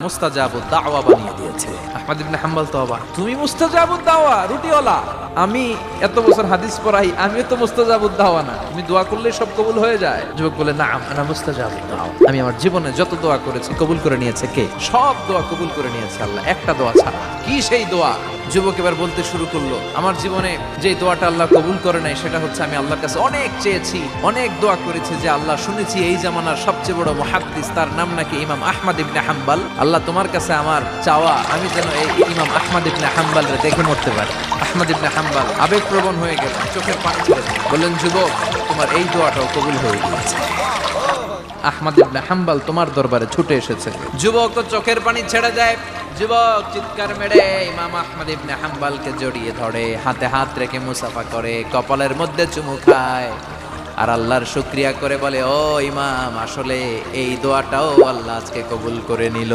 মুস্তাজাবুদ দাওয়া বানিয়ে দিয়েছে। আহমদ ইবনে হাম্বল তো অবাক, তুমি মুস্তাজাবুদ দাওয়া রুটিওয়ালা, আমি এত বছর হাদিস পড়াই, আমিও তো মুস্তাজাবুদ দাওয়া না, তুমি দোয়া করলে সব কবুল হয়ে যায়? যুবক বলে, না আনা মুস্তাজাবুদ দাওয়া, আমি আমার জীবনে যত দোয়া করেছি কবুল করে নিয়েছে কে? সব দোয়া কবুল করে নিয়েছে আল্লাহ, একটা দোয়া ছাড়া। কি সেই দোয়া? যুবক এবার বলতে শুরু করলো, আমার জীবনে যে দোয়াটা আল্লাহ কবুল করে নাই সেটা হচ্ছে আমি আল্লাহর কাছে অনেক চেয়েছি, অনেক দোয়া করেছি যে আল্লাহ, শুনেছি এই জামানার সবচেয়ে বড় মুহাদ্দিস, তার নাম নাকি ইমাম আহমদ ইবনে হাম্বল, আল্লাহ তোমার কাছে আমার চাওয়া আমি যেন এই ইমাম আহমদ ইবনে হাম্বলরে দেখে মরতে পারি। আহমদ ইবনে হাম্বল আবেগপ্রবণ হয়ে গেল, চোখের পানি ছেড়ে দিলেন, বললেন, যুবক তোমার এই দোয়াটাও কবুল হয়ে গিয়েছে, আহমদ ইবনে হাম্বল তোমার দরবারে ছুটে এসেছে। যুবক তো চোখের পানি ছেড়ে দেয়। যুবক চিৎকার মেরে ইমাম আহমদ ইবনে হাম্বলকে জড়িয়ে ধরে, হাতে হাত রেখে মুসাফা করে, কপালের মধ্যে চুমু খায় আর আল্লাহর শুকরিয়া করে বলে, ও ইমাম, আসলে এই দোয়াটাও আল্লাহ আজকে কবুল করে নিল।